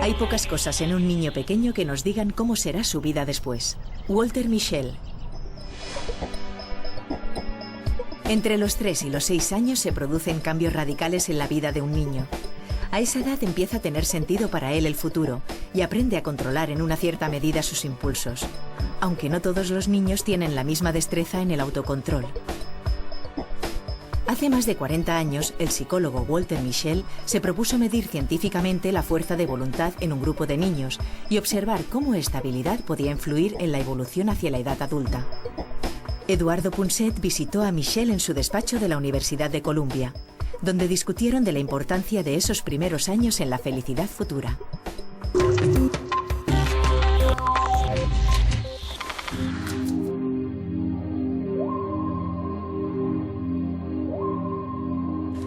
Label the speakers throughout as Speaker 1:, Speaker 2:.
Speaker 1: Hay pocas cosas en un niño pequeño que nos digan cómo será su vida después. Walter Mischel. Entre los 3 y los 6 años se producen cambios radicales en la vida de un niño. A esa edad empieza a tener sentido para él el futuro y aprende a controlar en una cierta medida sus impulsos, aunque no todos los niños tienen la misma destreza en el autocontrol. Hace más de 40 años, el psicólogo Walter Mischel se propuso medir científicamente la fuerza de voluntad en un grupo de niños y observar cómo esta habilidad podía influir en la evolución hacia la edad adulta. Eduardo Punset visitó a Mischel en su despacho de la Universidad de Columbia, donde discutieron de la importancia de esos primeros años en la felicidad futura.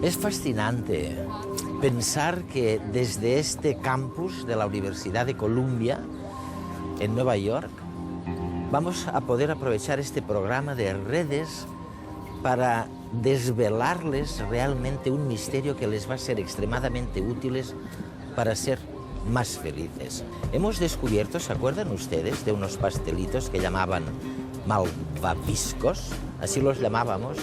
Speaker 2: Es fascinante pensar que desde este campus de la Universidad de Columbia, en Nueva York, vamos a poder aprovechar este programa de redes para desvelarles realmente un misterio que les va a ser extremadamente útiles para ser más felices. Hemos descubierto, ¿se acuerdan ustedes de unos pastelitos que llamaban malvaviscos? Así los llamábamos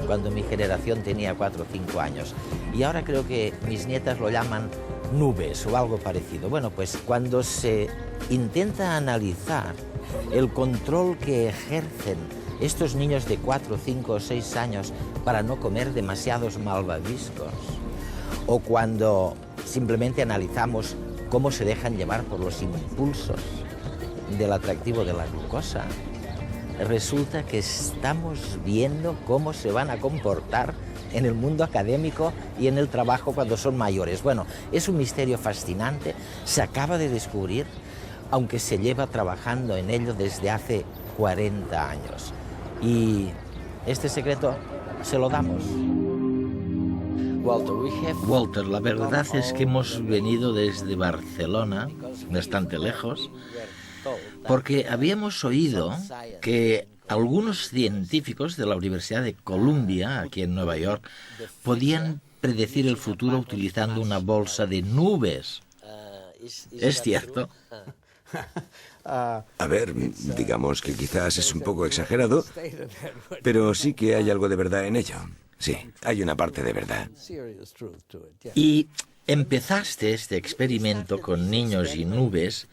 Speaker 2: cuando mi generación tenía 4 o 5 años. Y ahora creo que mis nietas lo llaman nubes o algo parecido. Bueno, pues cuando se intenta analizar el control que ejercen estos niños de 4, 5 o 6 años para no comer demasiados malvaviscos, o cuando simplemente analizamos cómo se dejan llevar por los impulsos del atractivo de la glucosa, resulta que estamos viendo cómo se van a comportar en el mundo académico y en el trabajo cuando son mayores. Bueno, es un misterio fascinante, se acaba de descubrir, aunque se lleva trabajando en ello desde hace 40 años. Y este secreto se lo damos.
Speaker 3: Walter, la verdad es que hemos venido desde Barcelona, bastante lejos, porque habíamos oído que algunos científicos de la Universidad de Columbia, aquí en Nueva York, podían predecir el futuro utilizando una bolsa de nubes. ¿Es cierto?
Speaker 4: A ver, digamos que quizás es un poco exagerado, pero sí que hay algo de verdad en ello. Sí, hay una parte de verdad.
Speaker 3: Y empezaste este experimento con niños y nubes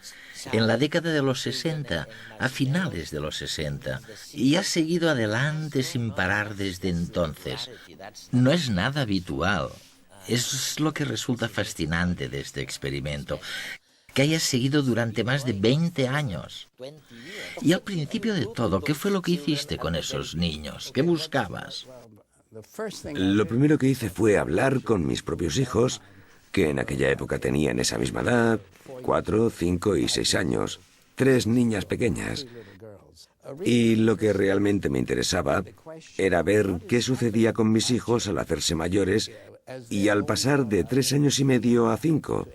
Speaker 3: en la década de los 60, a finales de los 60, y has seguido adelante sin parar desde entonces. No es nada habitual. Es lo que resulta fascinante de este experimento, que hayas seguido durante más de 20 años. Y al principio de todo, ¿qué fue lo que hiciste con esos niños? ¿Qué buscabas?
Speaker 4: Lo primero que hice fue hablar con mis propios hijos, que en aquella época tenían esa misma edad, 4, 5 y 6 años, 3 niñas pequeñas. Y lo que realmente me interesaba era ver qué sucedía con mis hijos al hacerse mayores y al pasar de 3 años y medio a 5.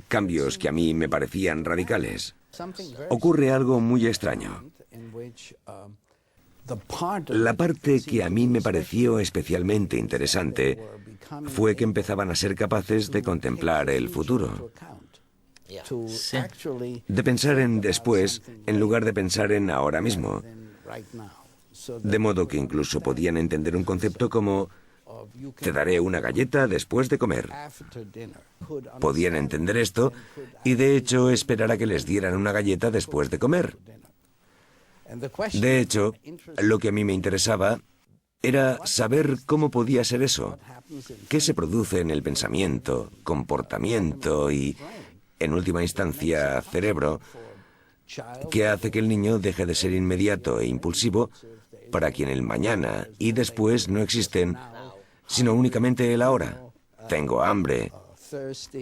Speaker 4: Cambios que a mí me parecían radicales. Ocurre algo muy extraño. La parte que a mí me pareció especialmente interesante fue que empezaban a ser capaces de contemplar el futuro.
Speaker 3: Sí.
Speaker 4: De pensar en después en lugar de pensar en ahora mismo. De modo que incluso podían entender un concepto como te daré una galleta después de comer. Podían entender esto y de hecho esperar a que les dieran una galleta después de comer. De hecho, lo que a mí me interesaba era saber cómo podía ser eso. ¿Qué se produce en el pensamiento, comportamiento y, en última instancia, cerebro, que hace que el niño deje de ser inmediato e impulsivo para quien el mañana y después no existen, sino únicamente el ahora? Tengo hambre,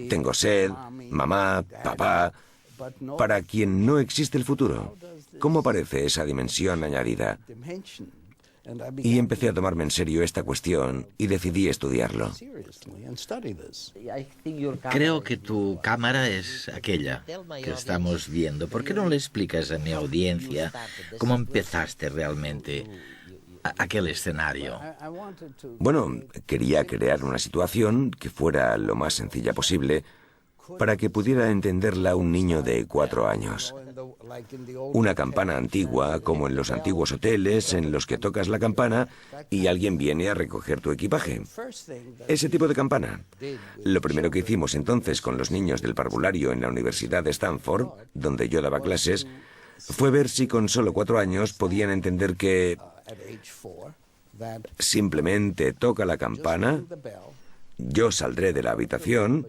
Speaker 4: tengo sed, mamá, papá, para quien no existe el futuro. ¿Cómo aparece esa dimensión añadida? Y empecé a tomarme en serio esta cuestión y decidí estudiarlo.
Speaker 3: Creo que tu cámara es aquella que estamos viendo. ¿Por qué no le explicas a mi audiencia cómo empezaste realmente aquel escenario?
Speaker 4: Bueno, quería crear una situación que fuera lo más sencilla posible, para que pudiera entenderla un niño de 4 años. Una campana antigua, como en los antiguos hoteles en los que tocas la campana y alguien viene a recoger tu equipaje. Ese tipo de campana. Lo primero que hicimos entonces con los niños del parvulario en la Universidad de Stanford, donde yo daba clases, fue ver si con solo 4 años podían entender que simplemente toca la campana, yo saldré de la habitación,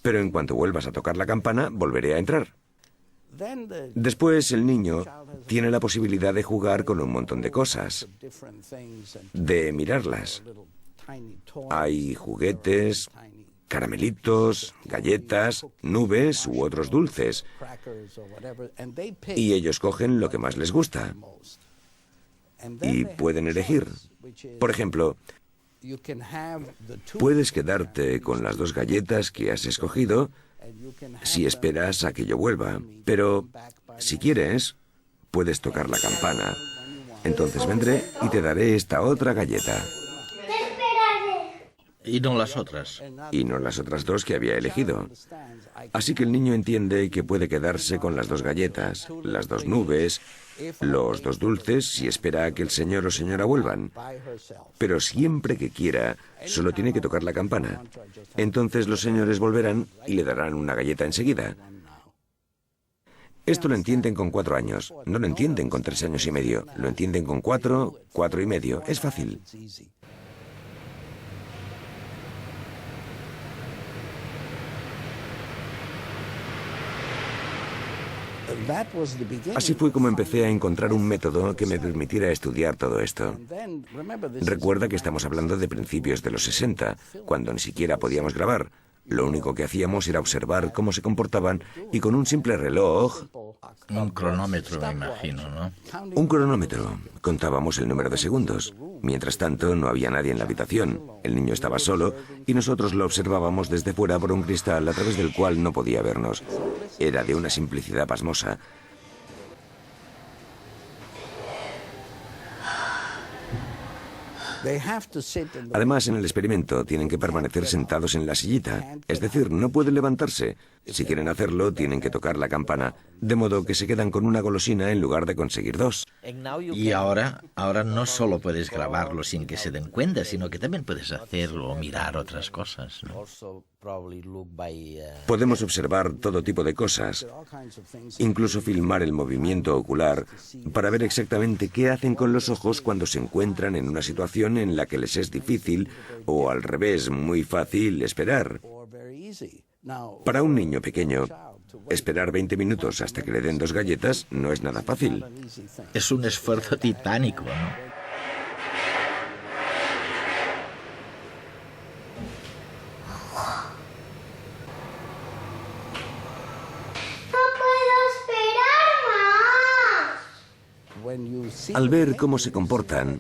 Speaker 4: pero en cuanto vuelvas a tocar la campana, volveré a entrar. Después el niño tiene la posibilidad de jugar con un montón de cosas, de mirarlas. Hay juguetes, caramelitos, galletas, nubes u otros dulces. Y ellos cogen lo que más les gusta. Y pueden elegir. Por ejemplo, puedes quedarte con las 2 galletas que has escogido si esperas a que yo vuelva. Pero si quieres, puedes tocar la campana. Entonces vendré y te daré esta otra galleta.
Speaker 3: Y no las otras.
Speaker 4: Y no las otras 2 que había elegido. Así que el niño entiende que puede quedarse con las 2 galletas, las 2 nubes, los 2 dulces si espera a que el señor o señora vuelvan. Pero siempre que quiera, solo tiene que tocar la campana. Entonces los señores volverán y le darán una galleta enseguida. Esto lo entienden con 4 años. No lo entienden con 3 años y medio. Lo entienden con 4, 4 y medio. Es fácil. Así fue como empecé a encontrar un método que me permitiera estudiar todo esto. Recuerda que estamos hablando de principios de los 60, cuando ni siquiera podíamos grabar. Lo único que hacíamos era observar cómo se comportaban y con un simple reloj...
Speaker 3: Un cronómetro, me imagino, ¿no?
Speaker 4: Un cronómetro. Contábamos el número de segundos. Mientras tanto, no había nadie en la habitación. El niño estaba solo y nosotros lo observábamos desde fuera por un cristal a través del cual no podía vernos. Era de una simplicidad pasmosa. Además, en el experimento tienen que permanecer sentados en la sillita, es decir, no pueden levantarse. Si quieren hacerlo, tienen que tocar la campana, de modo que se quedan con una golosina en lugar de conseguir 2.
Speaker 3: Y ahora no solo puedes grabarlo sin que se den cuenta, sino que también puedes hacerlo o mirar otras cosas, ¿no?
Speaker 4: Podemos observar todo tipo de cosas, incluso filmar el movimiento ocular para ver exactamente qué hacen con los ojos cuando se encuentran en una situación en la que les es difícil o al revés, muy fácil esperar. Para un niño pequeño, esperar 20 minutos hasta que le den 2 galletas no es nada fácil.
Speaker 3: Es un esfuerzo titánico, ¿no?
Speaker 4: Al ver cómo se comportan,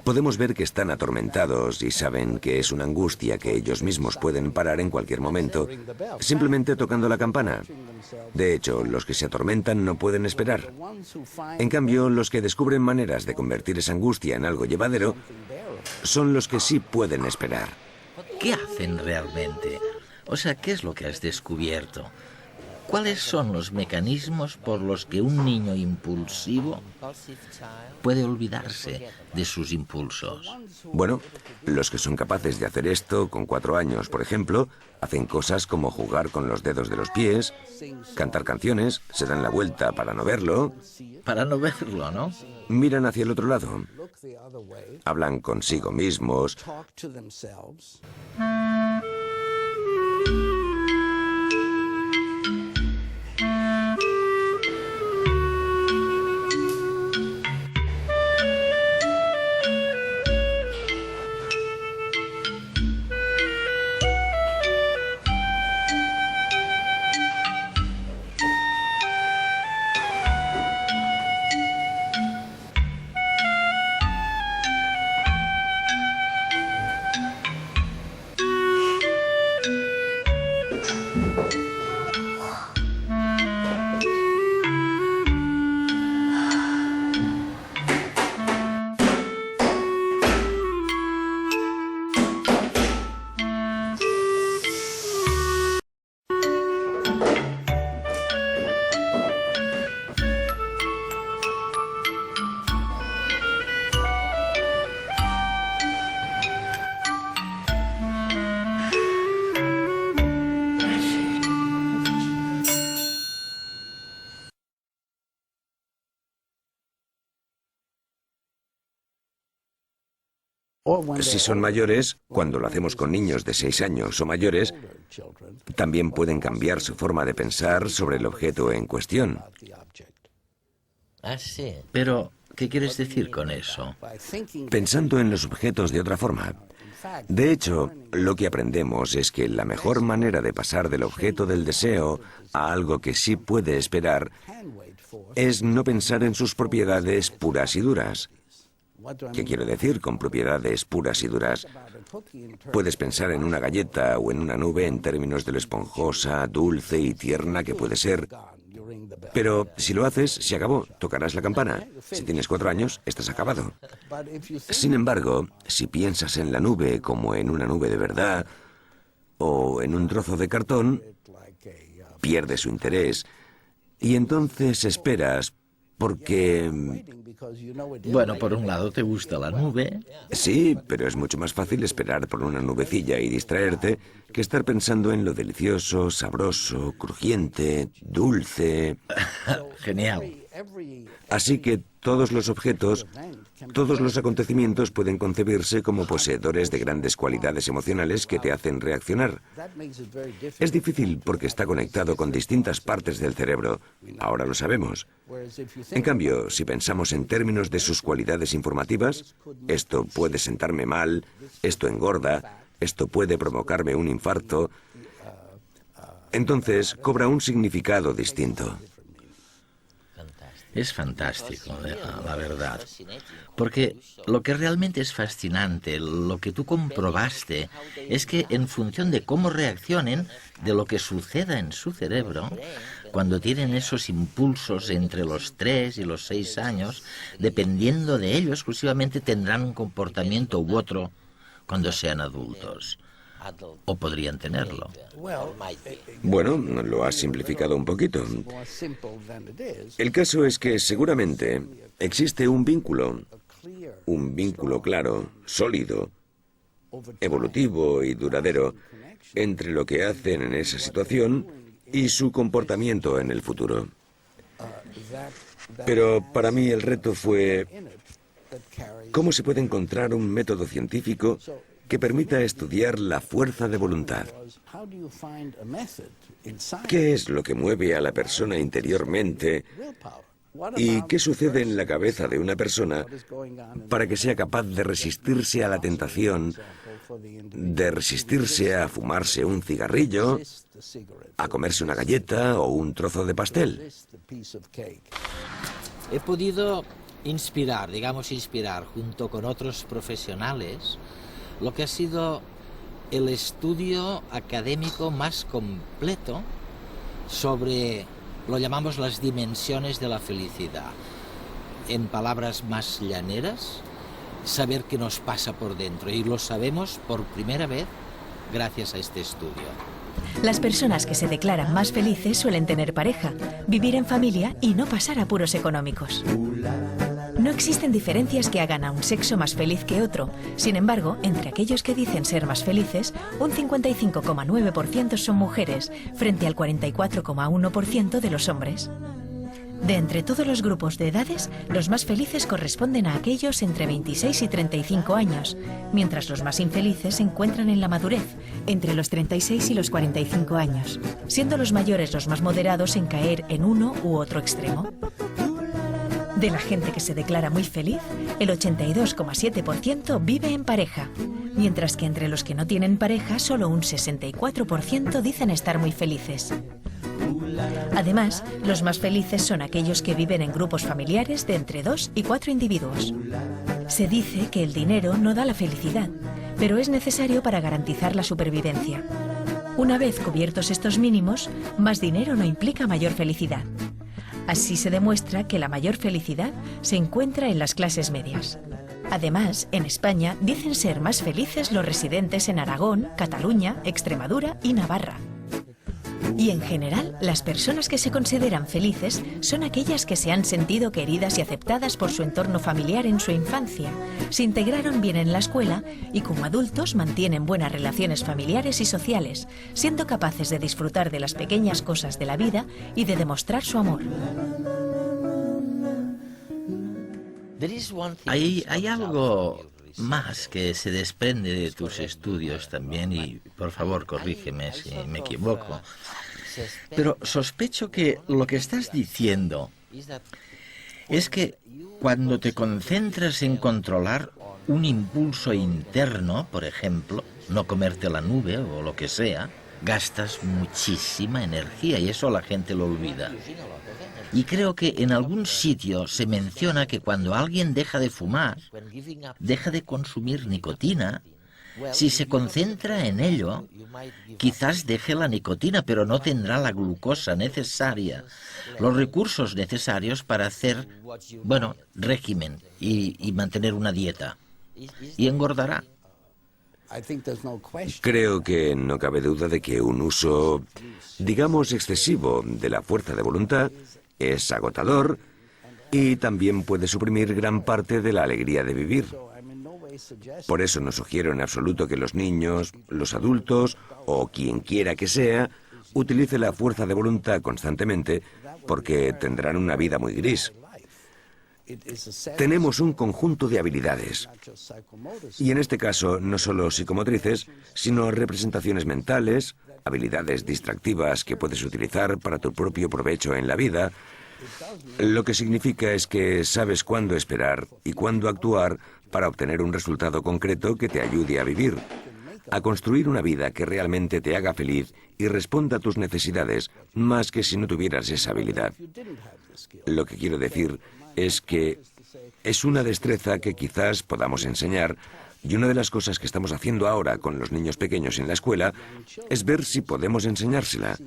Speaker 4: podemos ver que están atormentados y saben que es una angustia que ellos mismos pueden parar en cualquier momento, simplemente tocando la campana. De hecho, los que se atormentan no pueden esperar. En cambio, los que descubren maneras de convertir esa angustia en algo llevadero son los que sí pueden esperar.
Speaker 3: ¿Qué hacen realmente? O sea, ¿qué es lo que has descubierto? ¿Cuáles son los mecanismos por los que un niño impulsivo puede olvidarse de sus impulsos?
Speaker 4: Bueno, los que son capaces de hacer esto con 4 años, por ejemplo, hacen cosas como jugar con los dedos de los pies, cantar canciones, se dan la vuelta para no verlo.
Speaker 3: Para no verlo, ¿no?
Speaker 4: Miran hacia el otro lado. Hablan consigo mismos. Si son mayores, cuando lo hacemos con niños de 6 años o mayores, también pueden cambiar su forma de pensar sobre el objeto en cuestión.
Speaker 2: Ah, sí.
Speaker 3: Pero, ¿qué quieres decir con eso?
Speaker 4: Pensando en los objetos de otra forma. De hecho, lo que aprendemos es que la mejor manera de pasar del objeto del deseo a algo que sí puede esperar es no pensar en sus propiedades puras y duras. ¿Qué quiero decir con propiedades puras y duras? Puedes pensar en una galleta o en una nube en términos de lo esponjosa, dulce y tierna que puede ser. Pero si lo haces, se acabó, tocarás la campana. Si tienes 4 años, estás acabado. Sin embargo, si piensas en la nube como en una nube de verdad o en un trozo de cartón, pierde su interés y entonces esperas porque...
Speaker 3: Bueno, por un lado te gusta la nube.
Speaker 4: Sí, pero es mucho más fácil esperar por una nubecilla y distraerte que estar pensando en lo delicioso, sabroso, crujiente, dulce.
Speaker 3: Genial.
Speaker 4: Así que todos los objetos, todos los acontecimientos pueden concebirse como poseedores de grandes cualidades emocionales que te hacen reaccionar. Es difícil porque está conectado con distintas partes del cerebro. Ahora lo sabemos. En cambio, si pensamos en términos de sus cualidades informativas, esto puede sentarme mal, esto engorda, esto puede provocarme un infarto, entonces cobra un significado distinto.
Speaker 3: Es fantástico, la verdad. Porque lo que realmente es fascinante, lo que tú comprobaste, es que en función de cómo reaccionen, de lo que suceda en su cerebro, cuando tienen esos impulsos entre los 3 y los 6 años, dependiendo de ello exclusivamente tendrán un comportamiento u otro cuando sean adultos. O podrían tenerlo.
Speaker 4: Bueno, lo has simplificado un poquito. El caso es que seguramente existe un vínculo claro, sólido, evolutivo y duradero entre lo que hacen en esa situación y su comportamiento en el futuro. Pero para mí el reto fue cómo se puede encontrar un método científico que permita estudiar la fuerza de voluntad. ¿Qué es lo que mueve a la persona interiormente? ¿Y qué sucede en la cabeza de una persona para que sea capaz de resistirse a la tentación, de resistirse a fumarse un cigarrillo, a comerse una galleta o un trozo de pastel?
Speaker 2: He podido inspirar junto con otros profesionales lo que ha sido el estudio académico más completo sobre, lo llamamos las dimensiones de la felicidad. En palabras más llaneras, saber qué nos pasa por dentro, y lo sabemos por primera vez gracias a este estudio.
Speaker 1: Las personas que se declaran más felices suelen tener pareja, vivir en familia y no pasar apuros económicos. No existen diferencias que hagan a un sexo más feliz que otro. Sin embargo, entre aquellos que dicen ser más felices, un 55,9% son mujeres, frente al 44,1% de los hombres. De entre todos los grupos de edades, los más felices corresponden a aquellos entre 26 y 35 años, mientras los más infelices se encuentran en la madurez, entre los 36 y los 45 años, siendo los mayores los más moderados en caer en uno u otro extremo. De la gente que se declara muy feliz, el 82,7% vive en pareja, mientras que entre los que no tienen pareja, solo un 64% dicen estar muy felices. Además, los más felices son aquellos que viven en grupos familiares de entre 2 y 4 individuos. Se dice que el dinero no da la felicidad, pero es necesario para garantizar la supervivencia. Una vez cubiertos estos mínimos, más dinero no implica mayor felicidad. Así se demuestra que la mayor felicidad se encuentra en las clases medias. Además, en España dicen ser más felices los residentes en Aragón, Cataluña, Extremadura y Navarra. Y en general, las personas que se consideran felices son aquellas que se han sentido queridas y aceptadas por su entorno familiar en su infancia, se integraron bien en la escuela y como adultos mantienen buenas relaciones familiares y sociales, siendo capaces de disfrutar de las pequeñas cosas de la vida y de demostrar su amor.
Speaker 3: Hay algo más que se desprende de tus estudios también, y por favor corrígeme si me equivoco, pero sospecho que lo que estás diciendo es que cuando te concentras en controlar un impulso interno, por ejemplo, no comerte la nube o lo que sea, gastas muchísima energía y eso la gente lo olvida. Y creo que en algún sitio se menciona que cuando alguien deja de fumar, deja de consumir nicotina, si se concentra en ello, quizás deje la nicotina, pero no tendrá la glucosa necesaria, los recursos necesarios para hacer, régimen y mantener una dieta. Y engordará.
Speaker 4: Creo que no cabe duda de que un uso, digamos, excesivo de la fuerza de voluntad es agotador y también puede suprimir gran parte de la alegría de vivir. Por eso no sugiero en absoluto que los niños, los adultos o quien quiera que sea utilice la fuerza de voluntad constantemente, porque tendrán una vida muy gris. Tenemos un conjunto de habilidades, y en este caso no solo psicomotrices, sino representaciones mentales, habilidades distractivas que puedes utilizar para tu propio provecho en la vida, lo que significa es que sabes cuándo esperar y cuándo actuar para obtener un resultado concreto que te ayude a vivir, a construir una vida que realmente te haga feliz y responda a tus necesidades, más que si no tuvieras esa habilidad. Lo que quiero decir es que es una destreza que quizás podamos enseñar, y una de las cosas que estamos haciendo ahora con los niños pequeños en la escuela es ver si podemos enseñársela.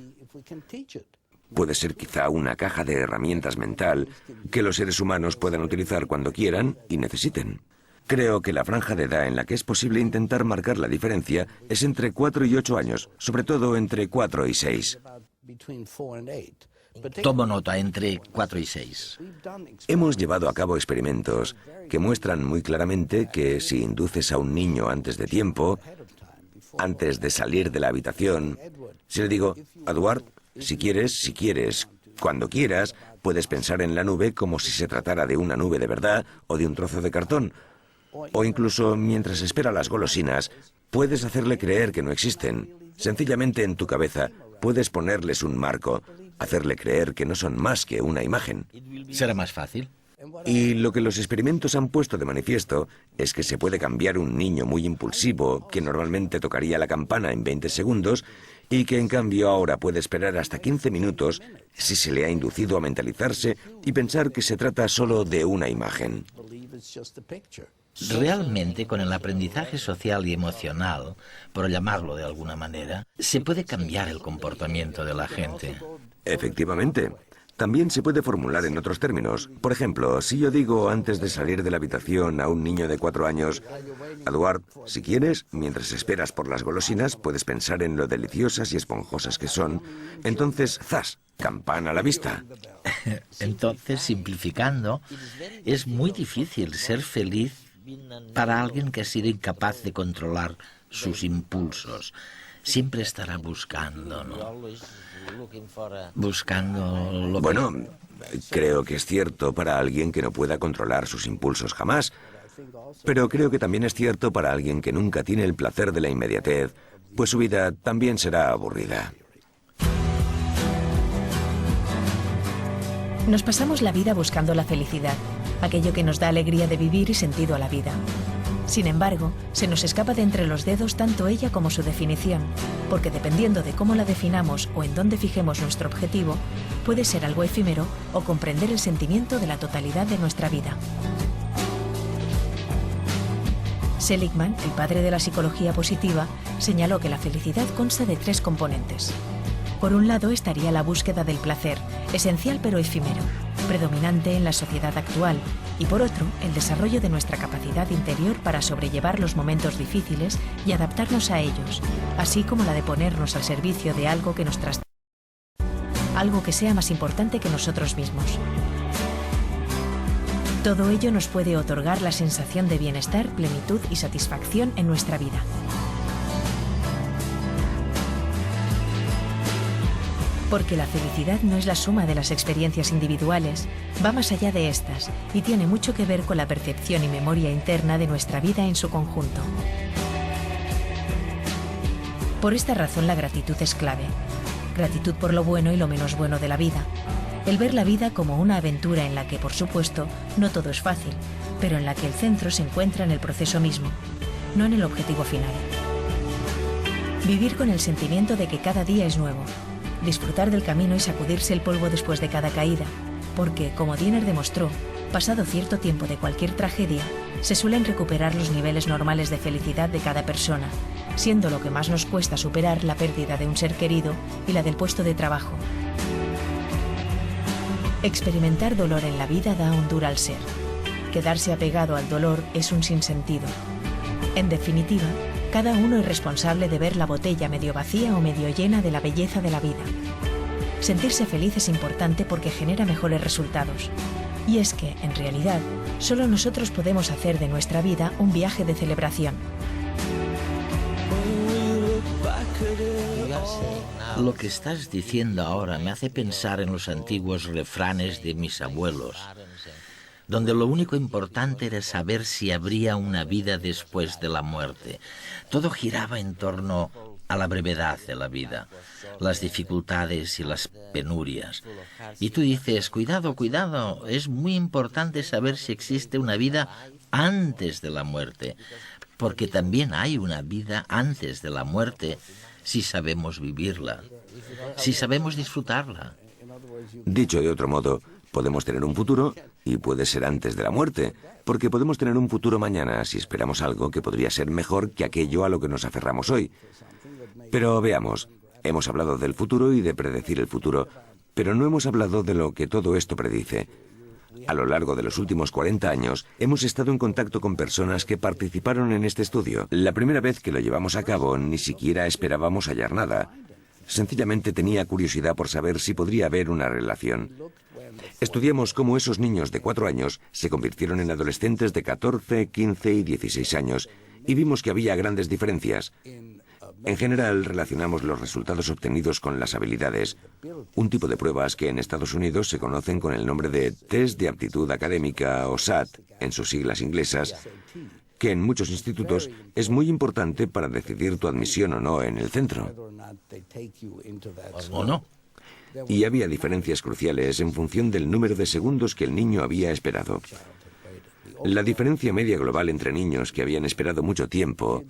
Speaker 4: Puede ser quizá una caja de herramientas mental que los seres humanos puedan utilizar cuando quieran y necesiten. Creo que la franja de edad en la que es posible intentar marcar la diferencia es entre 4 y 8 años, sobre todo entre 4 y 6.
Speaker 3: Tomo nota, entre 4 y 6.
Speaker 4: Hemos llevado a cabo experimentos que muestran muy claramente que si induces a un niño antes de tiempo, antes de salir de la habitación, si le digo, Eduard, si quieres, cuando quieras, puedes pensar en la nube como si se tratara de una nube de verdad o de un trozo de cartón. O incluso, mientras espera las golosinas, puedes hacerle creer que no existen. Sencillamente en tu cabeza puedes ponerles un marco, hacerle creer que no son más que una imagen.
Speaker 3: ¿Será más fácil?
Speaker 4: Y lo que los experimentos han puesto de manifiesto es que se puede cambiar un niño muy impulsivo, que normalmente tocaría la campana en 20 segundos, y que en cambio ahora puede esperar hasta 15 minutos si se le ha inducido a mentalizarse y pensar que se trata solo de una imagen.
Speaker 3: Realmente, con el aprendizaje social y emocional, por llamarlo de alguna manera, se puede cambiar el comportamiento de la gente.
Speaker 4: Efectivamente. También se puede formular en otros términos. Por ejemplo, si yo digo antes de salir de la habitación a un niño de 4 años, Eduard, si quieres, mientras esperas por las golosinas, puedes pensar en lo deliciosas y esponjosas que son, entonces, ¡zas!, campana a la vista.
Speaker 3: Entonces, simplificando, es muy difícil ser feliz para alguien que ha sido incapaz de controlar sus impulsos. Siempre estará buscando, ¿no? Buscando lo que...
Speaker 4: Bueno, creo que es cierto para alguien que no pueda controlar sus impulsos jamás, pero creo que también es cierto para alguien que nunca tiene el placer de la inmediatez, pues su vida también será aburrida.
Speaker 1: Nos pasamos la vida buscando la felicidad, aquello que nos da alegría de vivir y sentido a la vida. Sin embargo, se nos escapa de entre los dedos tanto ella como su definición, porque dependiendo de cómo la definamos o en dónde fijemos nuestro objetivo, puede ser algo efímero o comprender el sentimiento de la totalidad de nuestra vida. Seligman, el padre de la psicología positiva, señaló que la felicidad consta de 3 componentes. Por un lado estaría la búsqueda del placer, esencial pero efímero, predominante en la sociedad actual, y por otro, el desarrollo de nuestra capacidad interior para sobrellevar los momentos difíciles y adaptarnos a ellos, así como la de ponernos al servicio de algo que nos trascienda, algo que sea más importante que nosotros mismos. Todo ello nos puede otorgar la sensación de bienestar, plenitud y satisfacción en nuestra vida. Porque la felicidad no es la suma de las experiencias individuales, va más allá de estas y tiene mucho que ver con la percepción y memoria interna de nuestra vida en su conjunto. Por esta razón la gratitud es clave. Gratitud por lo bueno y lo menos bueno de la vida. El ver la vida como una aventura en la que, por supuesto, no todo es fácil, pero en la que el centro se encuentra en el proceso mismo, no en el objetivo final. Vivir con el sentimiento de que cada día es nuevo. Disfrutar del camino y sacudirse el polvo después de cada caída, porque, como Diener demostró, pasado cierto tiempo de cualquier tragedia, se suelen recuperar los niveles normales de felicidad de cada persona, siendo lo que más nos cuesta superar la pérdida de un ser querido y la del puesto de trabajo. Experimentar dolor en la vida da hondura al ser. Quedarse apegado al dolor es un sinsentido. En definitiva, cada uno es responsable de ver la botella medio vacía o medio llena de la belleza de la vida. Sentirse feliz es importante porque genera mejores resultados. Y es que, en realidad, solo nosotros podemos hacer de nuestra vida un viaje de celebración.
Speaker 3: Lo que estás diciendo ahora me hace pensar en los antiguos refranes de mis abuelos, donde lo único importante era saber si habría una vida después de la muerte. Todo giraba en torno a la brevedad de la vida, las dificultades y las penurias. Y tú dices, cuidado, cuidado, es muy importante saber si existe una vida antes de la muerte, porque también hay una vida antes de la muerte si sabemos vivirla, si sabemos disfrutarla.
Speaker 4: Dicho de otro modo, podemos tener un futuro y puede ser antes de la muerte, porque podemos tener un futuro mañana si esperamos algo que podría ser mejor que aquello a lo que nos aferramos hoy. Pero veamos, hemos hablado del futuro y de predecir el futuro, pero no hemos hablado de lo que todo esto predice. A lo largo de los últimos 40 años, hemos estado en contacto con personas que participaron en este estudio. La primera vez que lo llevamos a cabo, ni siquiera esperábamos hallar nada. Sencillamente tenía curiosidad por saber si podría haber una relación. Estudiamos cómo esos niños de 4 años se convirtieron en adolescentes de 14, 15 y 16 años, y vimos que había grandes diferencias. En general, relacionamos los resultados obtenidos con las habilidades, un tipo de pruebas que en Estados Unidos se conocen con el nombre de Test de Aptitud Académica o SAT, en sus siglas inglesas, que en muchos institutos es muy importante para decidir tu admisión o no en el centro.
Speaker 3: ¿O no?
Speaker 4: Y había diferencias cruciales en función del número de segundos que el niño había esperado. La diferencia media global entre niños que habían esperado mucho tiempo,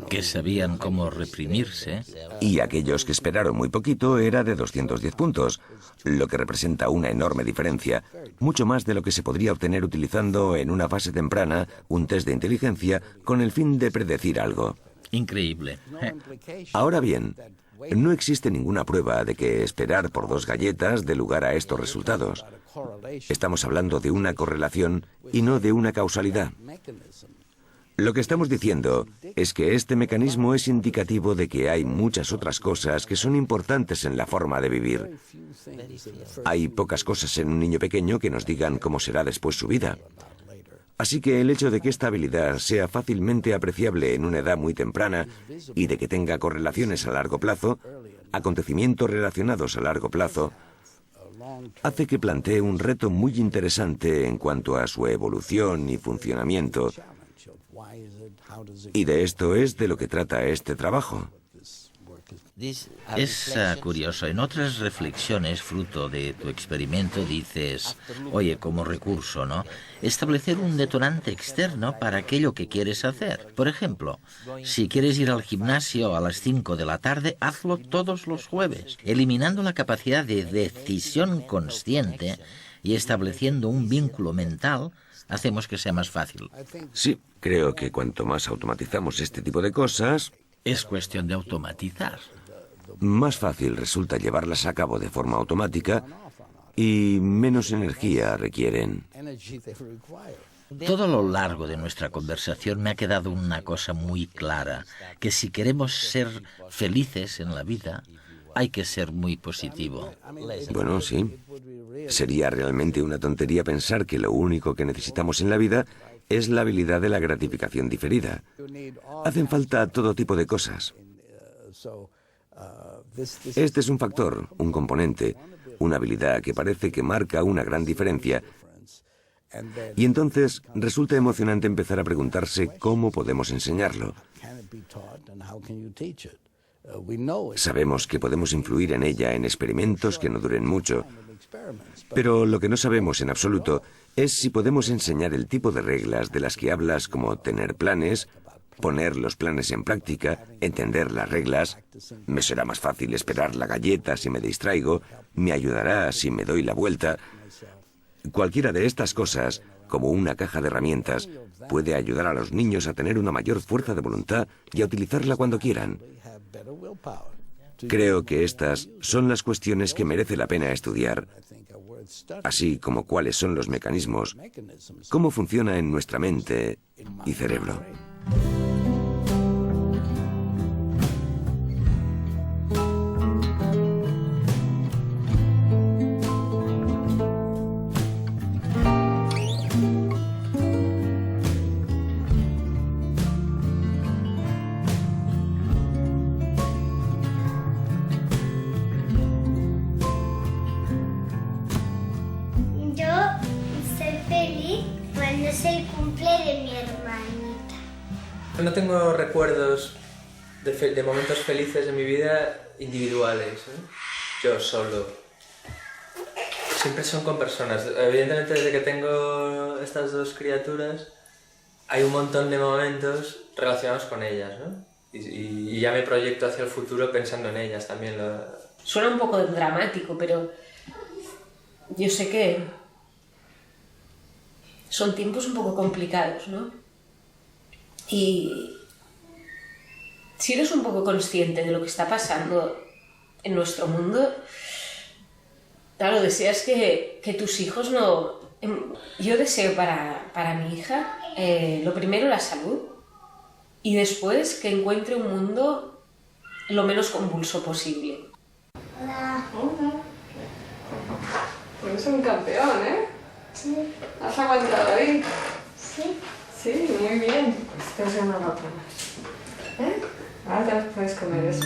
Speaker 3: Que sabían cómo reprimirse,
Speaker 4: y aquellos que esperaron muy poquito era de 210 puntos, lo que representa una enorme diferencia, mucho más de lo que se podría obtener utilizando en una fase temprana un test de inteligencia con el fin de predecir algo.
Speaker 3: increíble.
Speaker 4: Ahora bien, no existe ninguna prueba de que esperar por 2 galletas dé lugar a estos resultados. Estamos hablando de una correlación y no de una causalidad. Lo que estamos diciendo es que este mecanismo es indicativo de que hay muchas otras cosas que son importantes en la forma de vivir. Hay pocas cosas en un niño pequeño que nos digan cómo será después su vida. Así que el hecho de que esta habilidad sea fácilmente apreciable en una edad muy temprana y de que tenga correlaciones a largo plazo, acontecimientos relacionados a largo plazo, hace que plantee un reto muy interesante en cuanto a su evolución y funcionamiento. Y de esto es de lo que trata este trabajo.
Speaker 3: Es curioso. En otras reflexiones, fruto de tu experimento, dices, oye, como recurso, ¿no? Establecer un detonante externo para aquello que quieres hacer. Por ejemplo, si quieres ir al gimnasio a las 5 de la tarde, hazlo todos los jueves, eliminando la capacidad de decisión consciente y estableciendo un vínculo mental, hacemos que sea más fácil.
Speaker 4: Sí, creo que cuanto más automatizamos este tipo de cosas,
Speaker 3: Es cuestión de automatizar.
Speaker 4: más fácil resulta llevarlas a cabo de forma automática y menos energía requieren.
Speaker 3: Todo a lo largo de nuestra conversación me ha quedado una cosa muy clara, que si queremos ser felices en la vida, hay que ser muy positivo.
Speaker 4: Bueno, sí. Sería realmente una tontería pensar que lo único que necesitamos en la vida es la habilidad de la gratificación diferida. Hacen falta todo tipo de cosas. Este es un factor, un componente, una habilidad que parece que marca una gran diferencia. Y entonces resulta emocionante empezar a preguntarse cómo podemos enseñarlo. Sabemos que podemos influir en ella en experimentos que no duren mucho, pero lo que no sabemos en absoluto es si podemos enseñar el tipo de reglas de las que hablas, como tener planes, poner los planes en práctica, entender las reglas. Me será más fácil esperar la galleta si me distraigo, me ayudará si me doy la vuelta. Cualquiera de estas cosas, como una caja de herramientas, puede ayudar a los niños a tener una mayor fuerza de voluntad y a utilizarla cuando quieran. Creo que estas son las cuestiones que merece la pena estudiar, así como cuáles son los mecanismos, cómo funciona en nuestra mente y cerebro.
Speaker 5: No tengo recuerdos de momentos felices en mi vida individuales, ¿eh? Yo solo. Siempre son con personas. Evidentemente, desde que tengo estas dos criaturas, hay un montón de momentos relacionados con ellas, ¿no? Y ya me proyecto hacia el futuro pensando en ellas también.
Speaker 6: Suena un poco dramático, pero yo sé que son tiempos un poco complicados, ¿no? Y si eres un poco consciente de lo que está pasando en nuestro mundo, claro, deseas que tus hijos no... Yo deseo para mi hija, lo primero, la salud, y después que encuentre un mundo lo menos convulso posible.
Speaker 7: Hola.
Speaker 8: Hola. Eres un campeón, ¿eh?
Speaker 7: Sí.
Speaker 8: ¿Has aguantado ahí?
Speaker 7: Sí.
Speaker 8: Sí, muy bien. Te has ganado otra más. ¿Eh? Ahora te las puedes comer eso.